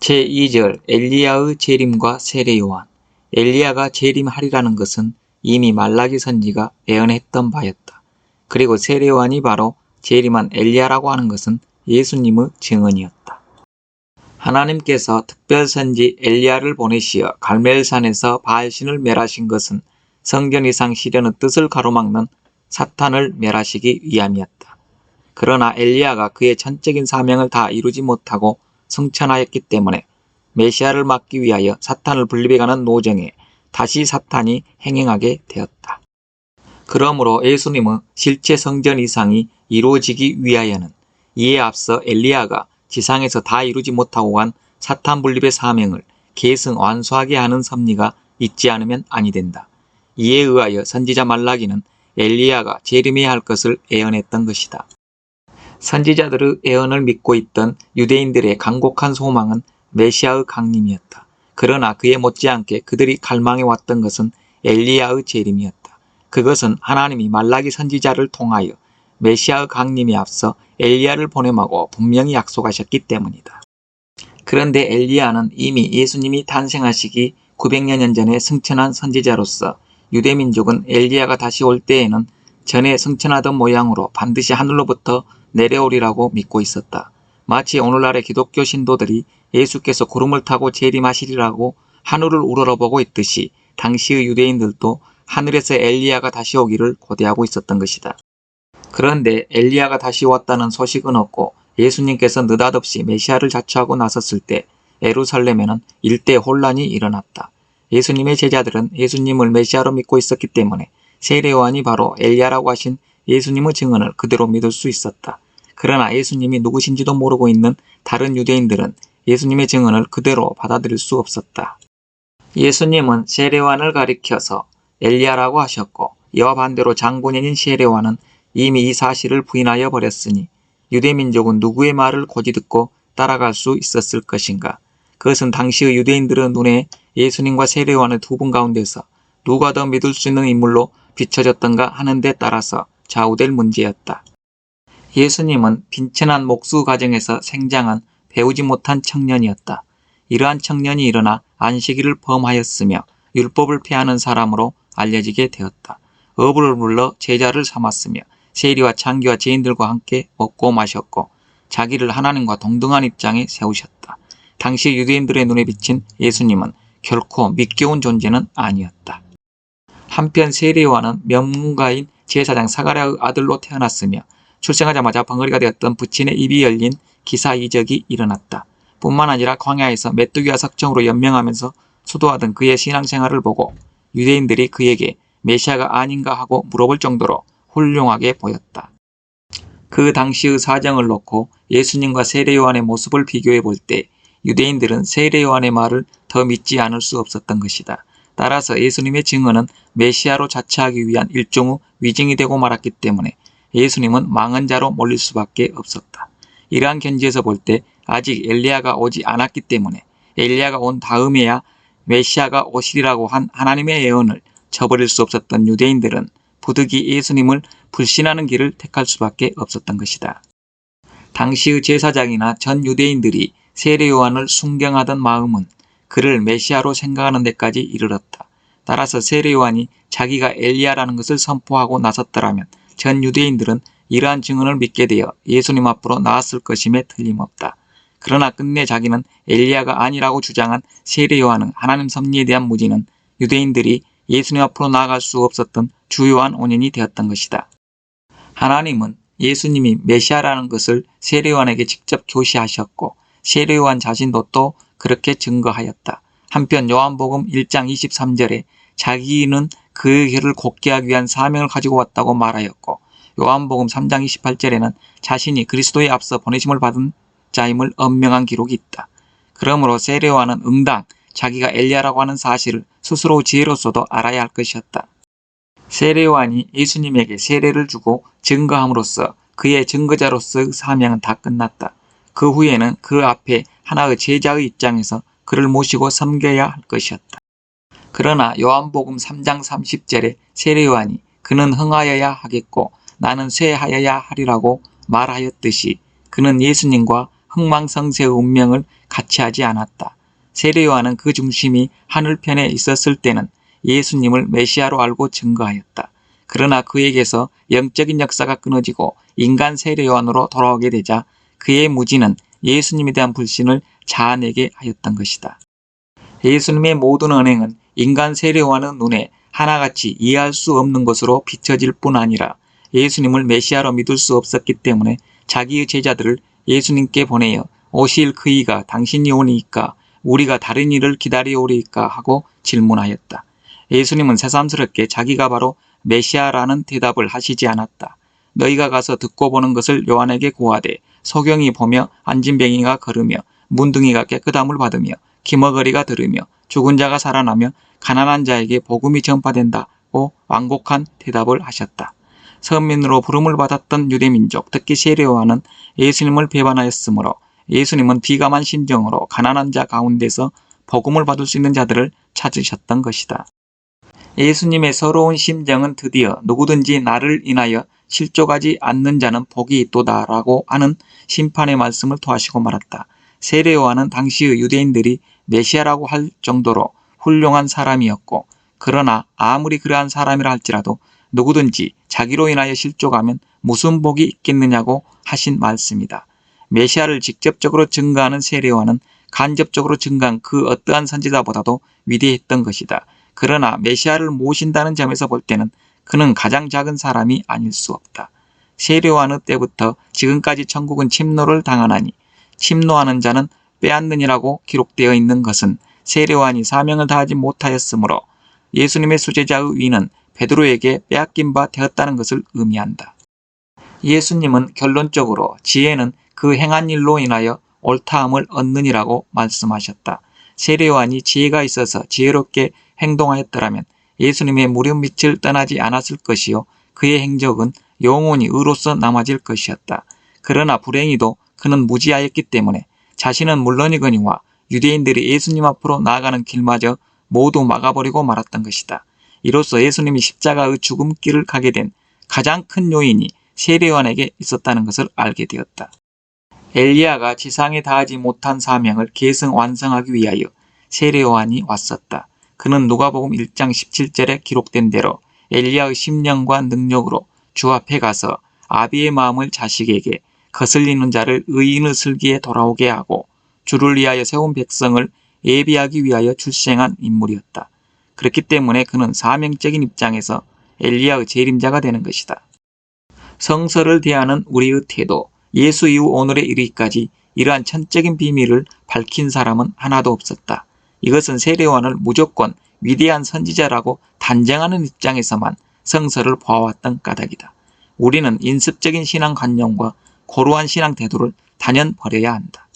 제2절 엘리야의 재림과 세례요한. 엘리야가 재림하리라는 것은 이미 말라기 선지가 예언했던 바였다. 그리고 세례요한이 바로 재림한 엘리야라고 하는 것은 예수님의 증언이었다. 하나님께서 특별선지 엘리야를 보내시어 갈멜산에서 바알신을 멸하신 것은 성전이상 실현의 뜻을 가로막는 사탄을 멸하시기 위함이었다. 그러나 엘리야가 그의 전적인 사명을 다 이루지 못하고 승천하였기 때문에 메시아를 막기 위하여 사탄을 분립해가는 노정에 다시 사탄이 행행하게 되었다. 그러므로 예수님의 실제 성전 이상이 이루어지기 위하여는 이에 앞서 엘리야가 지상에서 다 이루지 못하고 간 사탄 분립의 사명을 계승 완수하게 하는 섭리가 있지 않으면 아니 된다. 이에 의하여 선지자 말라기는 엘리야가 재림해야 할 것을 예언했던 것이다. 선지자들의 예언을 믿고 있던 유대인들의 간곡한 소망은 메시아의 강림이었다. 그러나 그에 못지않게 그들이 갈망해왔던 것은 엘리야의 재림이었다. 그것은 하나님이 말라기 선지자를 통하여 메시아의 강림에 앞서 엘리야를 보내라고 분명히 약속하셨기 때문이다. 그런데 엘리야는 이미 예수님이 탄생하시기 900여 전에 승천한 선지자로서 유대민족은 엘리야가 다시 올 때에는 전에 승천하던 모양으로 반드시 하늘로부터 내려오리라고 믿고 있었다. 마치 오늘날의 기독교 신도들이 예수께서 구름을 타고 재림하시리라고 하늘을 우러러보고 있듯이 당시의 유대인들도 하늘에서 엘리야가 다시 오기를 고대하고 있었던 것이다. 그런데 엘리야가 다시 왔다는 소식은 없고 예수님께서 느닷없이 메시아를 자처하고 나섰을 때 예루살렘에는 일대 혼란이 일어났다. 예수님의 제자들은 예수님을 메시아로 믿고 있었기 때문에 세례요한이 바로 엘리야라고 하신 예수님의 증언을 그대로 믿을 수 있었다. 그러나 예수님이 누구신지도 모르고 있는 다른 유대인들은 예수님의 증언을 그대로 받아들일 수 없었다. 예수님은 세례요한을 가리켜서 엘리야라고 하셨고 이와 반대로 장본인인 세례요한은 이미 이 사실을 부인하여 버렸으니 유대민족은 누구의 말을 고지 듣고 따라갈 수 있었을 것인가. 그것은 당시의 유대인들의 눈에 예수님과 세례요한의 두 분 가운데서 누가 더 믿을 수 있는 인물로 비춰졌던가 하는 데 따라서 좌우될 문제였다. 예수님은 빈천한 목수 가정에서 생장한 배우지 못한 청년이었다. 이러한 청년이 일어나 안식일을 범하였으며 율법을 폐하는 사람으로 알려지게 되었다. 어부를 불러 제자를 삼았으며 세리와 창기와 죄인들과 함께 먹고 마셨고 자기를 하나님과 동등한 입장에 세우셨다. 당시 유대인들의 눈에 비친 예수님은 결코 믿겨운 존재는 아니었다. 한편 세례요한은 명문가인 제사장 사가랴의 아들로 태어났으며 출생하자마자 벙어리가 되었던 부친의 입이 열린 기사이적이 일어났다. 뿐만 아니라 광야에서 메뚜기와 석청으로 연명하면서 수도하던 그의 신앙생활을 보고 유대인들이 그에게 메시아가 아닌가 하고 물어볼 정도로 훌륭하게 보였다. 그 당시의 사정을 놓고 예수님과 세례요한의 모습을 비교해 볼 때 유대인들은 세례요한의 말을 더 믿지 않을 수 없었던 것이다. 따라서 예수님의 증언은 메시아로 자처하기 위한 일종의 위증이 되고 말았기 때문에 예수님은 망한 자로 몰릴 수밖에 없었다. 이러한 견지에서 볼 때 아직 엘리야가 오지 않았기 때문에 엘리야가 온 다음에야 메시아가 오시리라고 한 하나님의 예언을 저버릴 수 없었던 유대인들은 부득이 예수님을 불신하는 길을 택할 수밖에 없었던 것이다. 당시의 제사장이나 전 유대인들이 세례요한을 순경하던 마음은 그를 메시아로 생각하는 데까지 이르렀다. 따라서 세례요한이 자기가 엘리야라는 것을 선포하고 나섰더라면 전 유대인들은 이러한 증언을 믿게 되어 예수님 앞으로 나왔을 것임에 틀림없다. 그러나 끝내 자기는 엘리야가 아니라고 주장한 세례요한의 하나님 섭리에 대한 무지는 유대인들이 예수님 앞으로 나아갈 수 없었던 주요한 원인이 되었던 것이다. 하나님은 예수님이 메시아라는 것을 세례요한에게 직접 교시하셨고 세례요한 자신도 또 그렇게 증거하였다. 한편 요한복음 1장 23절에 자기는 그의 길을 곧게 하기 위한 사명을 가지고 왔다고 말하였고 요한복음 3장 28절에는 자신이 그리스도에 앞서 보내심을 받은 자임을 엄명한 기록이 있다. 그러므로 세례요한은 응당 자기가 엘리야라고 하는 사실을 스스로 지혜로서도 알아야 할 것이었다. 세례요한이 예수님에게 세례를 주고 증거함으로써 그의 증거자로서의 사명은 다 끝났다. 그 후에는 그 앞에 하나의 제자의 입장에서 그를 모시고 섬겨야 할 것이었다. 그러나 요한복음 3장 30절에 세례요한이 그는 흥하여야 하겠고 나는 쇠하여야 하리라고 말하였듯이 그는 예수님과 흥망성쇠의 운명을 같이 하지 않았다. 세례 요한은 그 중심이 하늘편에 있었을 때는 예수님을 메시아로 알고 증거하였다. 그러나 그에게서 영적인 역사가 끊어지고 인간 세례 요한으로 돌아오게 되자 그의 무지는 예수님에 대한 불신을 자아내게 하였던 것이다. 예수님의 모든 언행은 인간 세례 요한의 눈에 하나같이 이해할 수 없는 것으로 비춰질 뿐 아니라 예수님을 메시아로 믿을 수 없었기 때문에 자기의 제자들을 예수님께 보내어 오실 그이가 당신이 오니까 우리가 다른 일을 기다려오리까 하고 질문하였다. 예수님은 새삼스럽게 자기가 바로 메시아라는 대답을 하시지 않았다. 너희가 가서 듣고 보는 것을 요한에게 고하되 소경이 보며 안진뱅이가 걸으며 문둥이가 깨끗함을 받으며 기머거리가 들으며 죽은 자가 살아나며 가난한 자에게 복음이 전파된다고 완곡한 대답을 하셨다. 선민으로 부름을 받았던 유대민족, 특히 세례 요한은 예수님을 배반하였으므로 예수님은 비감한 심정으로 가난한 자 가운데서 복음을 받을 수 있는 자들을 찾으셨던 것이다. 예수님의 서러운 심정은 드디어 누구든지 나를 인하여 실족하지 않는 자는 복이 있도다 라고 하는 심판의 말씀을 토하시고 말았다. 세례 요한은 당시의 유대인들이 메시아라고 할 정도로 훌륭한 사람이었고, 그러나 아무리 그러한 사람이라 할지라도 누구든지 자기로 인하여 실족하면 무슨 복이 있겠느냐고 하신 말씀이다. 메시아를 직접적으로 증거하는 세례 요한은 간접적으로 증거한 그 어떠한 선지자보다도 위대했던 것이다. 그러나 메시아를 모신다는 점에서 볼 때는 그는 가장 작은 사람이 아닐 수 없다. 세례 요한의 때부터 지금까지 천국은 침노를 당하나니 침노하는 자는 빼앗느니라고 기록되어 있는 것은 세례 요한이 사명을 다하지 못하였으므로 예수님의 수제자의 위는 베드로에게 빼앗긴 바 되었다는 것을 의미한다. 예수님은 결론적으로 지혜는 그 행한 일로 인하여 옳다함을 얻느니라고 말씀하셨다. 세례 요한이 지혜가 있어서 지혜롭게 행동하였더라면 예수님의 무료 빛을 떠나지 않았을 것이요 그의 행적은 영원히 의로서 남아질 것이었다. 그러나 불행히도 그는 무지하였기 때문에 자신은 물론이거니와 유대인들이 예수님 앞으로 나아가는 길마저 모두 막아버리고 말았던 것이다. 이로써 예수님이 십자가의 죽음길을 가게 된 가장 큰 요인이 세례 요한에게 있었다는 것을 알게 되었다. 엘리야가 지상에 다하지 못한 사명을 계승 완성하기 위하여 세례 요한이 왔었다. 그는 누가복음 1장 17절에 기록된 대로 엘리야의 심령과 능력으로 주 앞에 가서 아비의 마음을 자식에게 거슬리는 자를 의인의 슬기에 돌아오게 하고 주를 위하여 세운 백성을 예비하기 위하여 출생한 인물이었다. 그렇기 때문에 그는 사명적인 입장에서 엘리야의 재림자가 되는 것이다. 성서를 대하는 우리의 태도, 예수 이후 오늘에 이르기까지 이러한 천적인 비밀을 밝힌 사람은 하나도 없었다. 이것은 세례 요한을 무조건 위대한 선지자라고 단정하는 입장에서만 성서를 보아왔던 까닭이다. 우리는 인습적인 신앙관념과 고루한 신앙 태도를 단연 버려야 한다.